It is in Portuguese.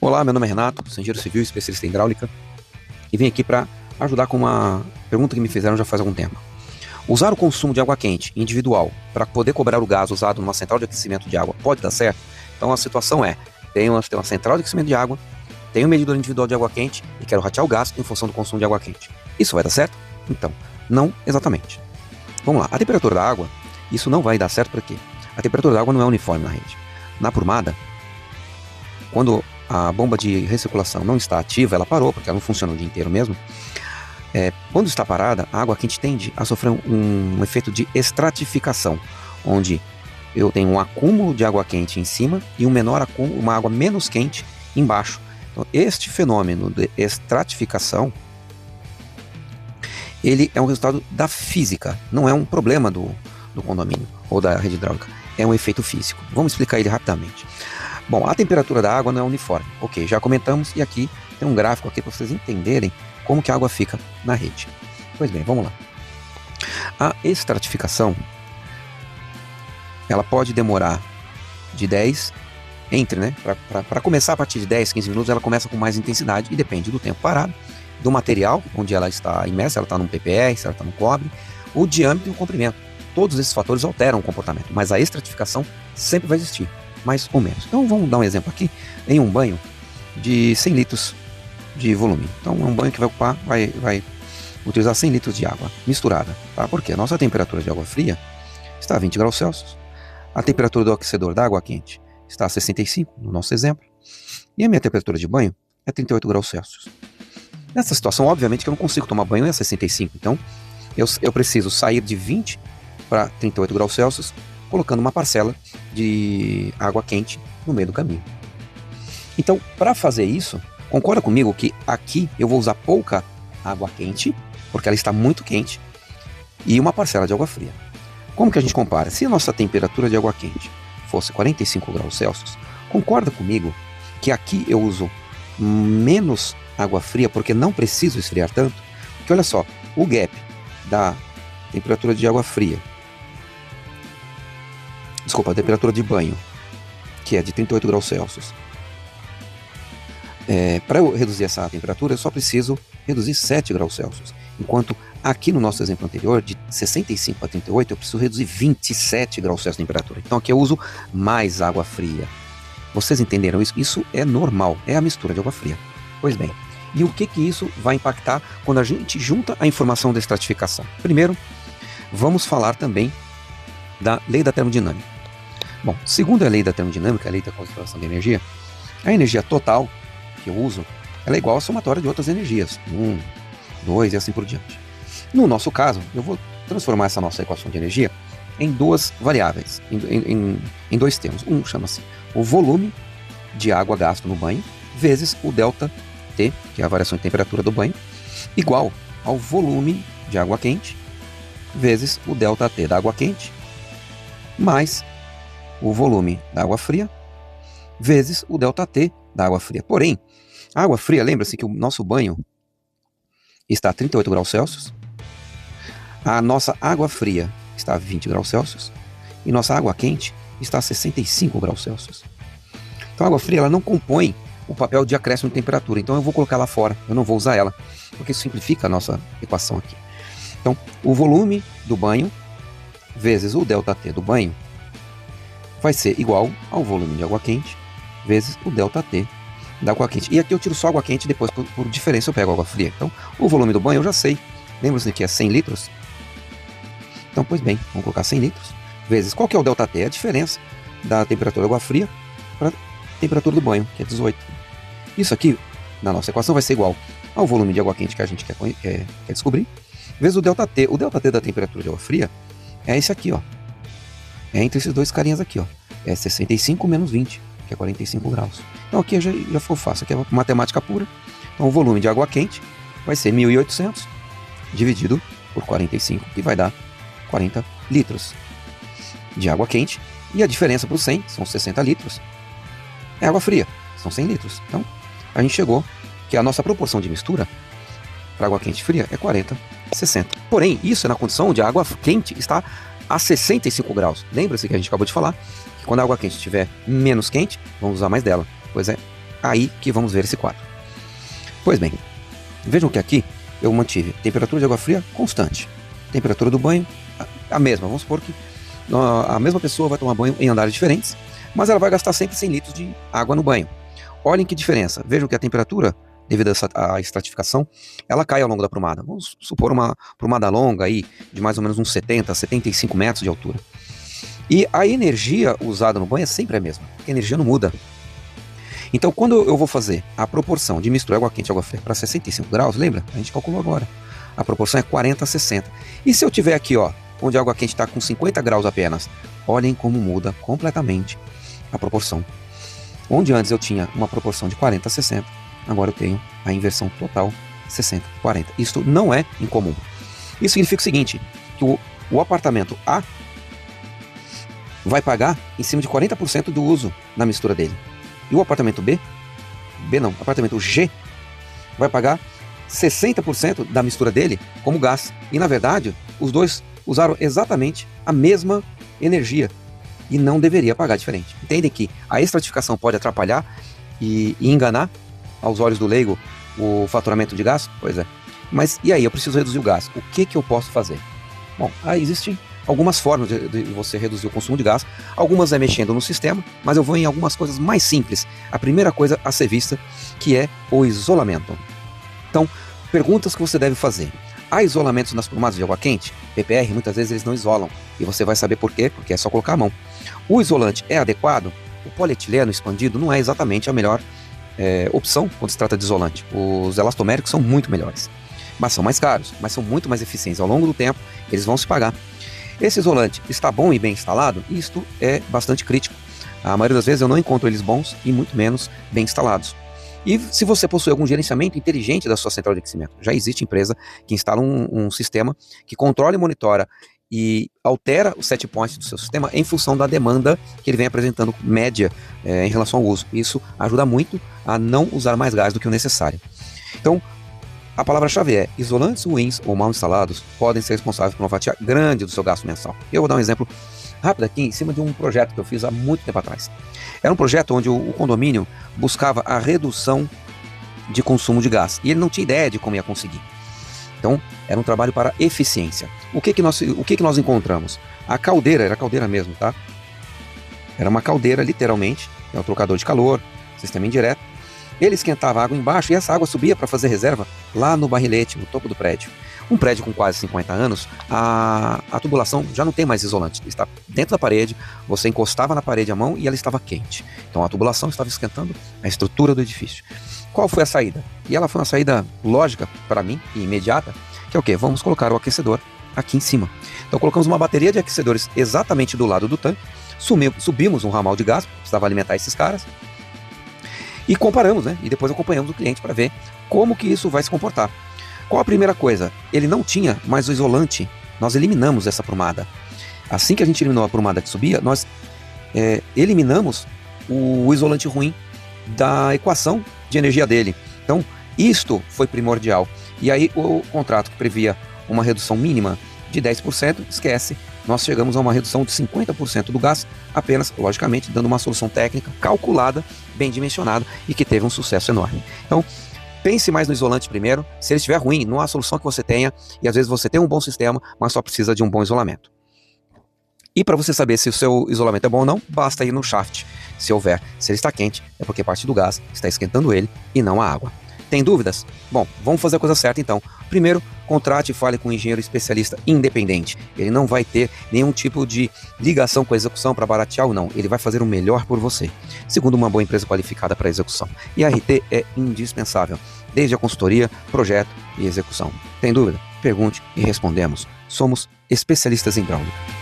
Olá, meu nome é Renato, sou engenheiro civil, especialista em hidráulica, e vim aqui para ajudar com uma pergunta que me fizeram já faz algum tempo. Usar o consumo de água quente individual para poder cobrar o gás usado numa central de aquecimento de água pode dar certo? Então a situação é, tem uma central de aquecimento de água, tenho um medidor individual de água quente e quero ratear o gás em função do consumo de água quente. Isso vai dar certo? Então, não exatamente. Vamos lá, a temperatura da água, isso não vai dar certo por quê? A temperatura da água não é uniforme na rede. Na prumada, quando a bomba de recirculação não está ativa, ela parou, porque ela não funciona o dia inteiro mesmo. Quando está parada, a água quente tende a sofrer um efeito de estratificação, onde eu tenho um acúmulo de água quente em cima e uma água menos quente embaixo. Então, este fenômeno de estratificação, ele é um resultado da física, não é um problema do condomínio ou da rede hidráulica, é um efeito físico. Vamos explicar ele rapidamente. Bom, a temperatura da água não é uniforme. Ok, já comentamos e aqui tem um gráfico aqui para vocês entenderem como que a água fica na rede. Pois bem, vamos lá. A estratificação, ela pode demorar de 10, para começar a partir de 10, 15 minutos, ela começa com mais intensidade e depende do tempo parado, do material onde ela está imersa, ela está num PPR, se ela está no cobre, o diâmetro e o comprimento. Todos esses fatores alteram o comportamento, mas a estratificação sempre vai existir, mais ou menos. Então vamos dar um exemplo aqui, em um banho de 100 litros de volume. Então é um banho que vai utilizar 100 litros de água misturada, tá? Porque a nossa temperatura de água fria está a 20 graus Celsius, a temperatura do aquecedor da água quente está a 65, no nosso exemplo, e a minha temperatura de banho é 38 graus Celsius. Nessa situação, obviamente, que eu não consigo tomar banho a 65, então eu preciso sair de 20 para 38 graus Celsius, colocando uma parcela de água quente no meio do caminho. Então, para fazer isso, concorda comigo que aqui eu vou usar pouca água quente, porque ela está muito quente, e uma parcela de água fria. Como que a gente compara? Se a nossa temperatura de água quente fosse 45 graus Celsius, concorda comigo que aqui eu uso menos água fria, porque não preciso esfriar tanto? Porque olha só, o gap da temperatura de água fria, a temperatura de banho, que é de 38 graus Celsius, para eu reduzir essa temperatura, eu só preciso reduzir 7 graus Celsius. Enquanto aqui no nosso exemplo anterior, de 65 a 38, eu preciso reduzir 27 graus Celsius de temperatura. Então aqui eu uso mais água fria. Vocês entenderam isso? Isso é normal, é a mistura de água fria. Pois bem, e o que isso vai impactar quando a gente junta a informação da estratificação? Primeiro, vamos falar também da lei da termodinâmica. Bom, segundo a lei da termodinâmica, a lei da conservação de energia, a energia total que eu uso, ela é igual à somatória de outras energias, 1, 2 e assim por diante. No nosso caso, eu vou transformar essa nossa equação de energia em duas variáveis, em dois termos. Um chama-se o volume de água gasto no banho, vezes o ΔT, que é a variação de temperatura do banho, igual ao volume de água quente, vezes o ΔT da água quente, mais o volume da água fria, vezes o ΔT da água fria. Porém, a água fria, lembra-se que o nosso banho está a 38 graus Celsius, a nossa água fria está a 20 graus Celsius e nossa água quente está a 65 graus Celsius. Então a água fria ela não compõe o papel de acréscimo de temperatura, então eu vou colocar lá fora, eu não vou usar ela, porque isso simplifica a nossa equação aqui. Então, o volume do banho vezes o ΔT do banho vai ser igual ao volume de água quente vezes o ΔT da água quente. E aqui eu tiro só água quente e depois, por diferença, eu pego água fria. Então, o volume do banho eu já sei. Lembra-se que é 100 litros? Então, pois bem, vamos colocar 100 litros vezes. Qual que é o ΔT? É a diferença da temperatura da água fria para a temperatura do banho, que é 18. Isso aqui, na nossa equação, vai ser igual ao volume de água quente que a gente quer descobrir, vezes o ΔT. O ΔT da temperatura de água fria é esse aqui, ó. É entre esses dois carinhas aqui, ó. É 65 menos 20, que é 45 graus. Então aqui já ficou fácil, aqui é matemática pura. Então o volume de água quente vai ser 1.800 dividido por 45, que vai dar 40 litros de água quente. E a diferença para o 100 são 60 litros. É água fria, são 100 litros. Então a gente chegou que a nossa proporção de mistura para água quente e fria é 40-60. Porém, isso é na condição de a água quente estar a 65 graus. Lembra-se que a gente acabou de falar que quando a água quente estiver menos quente, vamos usar mais dela. Pois é, aí que vamos ver esse quadro. Pois bem, vejam que aqui eu mantive temperatura de água fria constante, temperatura do banho a mesma. Vamos supor que a mesma pessoa vai tomar banho em andares diferentes, mas ela vai gastar sempre 100 litros de água no banho. Olhem que diferença. Vejam que a temperatura, devido à estratificação, ela cai ao longo da prumada. Vamos supor uma prumada longa aí, de mais ou menos uns 70, 75 metros de altura. E a energia usada no banho é sempre a mesma, porque a energia não muda. Então, quando eu vou fazer a proporção de misturar água quente e água fria para 65 graus, lembra? A gente calculou agora. A proporção é 40 a 60. E se eu tiver aqui, ó, onde a água quente está com 50 graus apenas, olhem como muda completamente a proporção. Onde antes eu tinha uma proporção de 40 a 60, agora eu tenho a inversão total 60 a 40. Isso não é incomum. Isso significa o seguinte, que o apartamento A vai pagar em cima de 40% do uso na mistura dele. E o apartamento apartamento G vai pagar 60% da mistura dele como gás. E na verdade, os dois usaram exatamente a mesma energia e não deveria pagar diferente. Entendem que a estratificação pode atrapalhar e enganar aos olhos do leigo o faturamento de gás? Pois é. Mas e aí, eu preciso reduzir o gás. O que eu posso fazer? Bom, aí existem algumas formas de você reduzir o consumo de gás. Algumas é mexendo no sistema, mas eu vou em algumas coisas mais simples. A primeira coisa a ser vista, que é o isolamento. Então, perguntas que você deve fazer. Há isolamentos nas prumadas de água quente? PPR, muitas vezes eles não isolam. E você vai saber por quê, porque é só colocar a mão. O isolante é adequado? O polietileno expandido não é exatamente a melhor opção quando se trata de isolante. Os elastoméricos são muito melhores. Mas são mais caros, mas são muito mais eficientes. Ao longo do tempo, eles vão se pagar. Esse isolante está bom e bem instalado? Isto é bastante crítico. A maioria das vezes eu não encontro eles bons e muito menos bem instalados. E se você possui algum gerenciamento inteligente da sua central de aquecimento, já existe empresa que instala um sistema que controla e monitora e altera o set point do seu sistema em função da demanda que ele vem apresentando média em relação ao uso. Isso ajuda muito a não usar mais gás do que o necessário. Então, a palavra-chave é: isolantes ruins ou mal instalados podem ser responsáveis por uma fatia grande do seu gasto mensal. Eu vou dar um exemplo rápido aqui em cima de um projeto que eu fiz há muito tempo atrás. Era um projeto onde o condomínio buscava a redução de consumo de gás e ele não tinha ideia de como ia conseguir. Então, era um trabalho para eficiência. O que nós encontramos? A caldeira, era caldeira mesmo, tá? Era uma caldeira, literalmente, é um trocador de calor, sistema indireto. Ele esquentava a água embaixo e essa água subia para fazer reserva lá no barrilete, no topo do prédio. Um prédio com quase 50 anos, a tubulação já não tem mais isolante. Está dentro da parede, você encostava na parede a mão e ela estava quente. Então a tubulação estava esquentando a estrutura do edifício. Qual foi a saída? E ela foi uma saída lógica para mim e imediata, que é o quê? Vamos colocar o aquecedor aqui em cima. Então colocamos uma bateria de aquecedores exatamente do lado do tanque, subimos um ramal de gás, precisava alimentar esses caras, e comparamos, né? E depois acompanhamos o cliente para ver como que isso vai se comportar. Qual a primeira coisa? Ele não tinha mais o isolante, nós eliminamos essa prumada. Assim que a gente eliminou a prumada que subia, nós eliminamos o isolante ruim da equação de energia dele. Então, isto foi primordial. E aí o contrato que previa uma redução mínima de 10%, esquece, nós chegamos a uma redução de 50% do gás, apenas, logicamente, dando uma solução técnica calculada, bem dimensionada e que teve um sucesso enorme. Então, pense mais no isolante primeiro. Se ele estiver ruim, não há solução que você tenha, e às vezes você tem um bom sistema, mas só precisa de um bom isolamento. E para você saber se o seu isolamento é bom ou não, basta ir no shaft. Se houver, se ele está quente, é porque parte do gás está esquentando ele e não a água. Tem dúvidas? Bom, vamos fazer a coisa certa então. Primeiro, contrate e fale com um engenheiro especialista independente. Ele não vai ter nenhum tipo de ligação com a execução para baratear ou não. Ele vai fazer o melhor por você. Segundo, uma boa empresa qualificada para execução. E a RT é indispensável, desde a consultoria, projeto e execução. Tem dúvida? Pergunte e respondemos. Somos especialistas em hidráulica.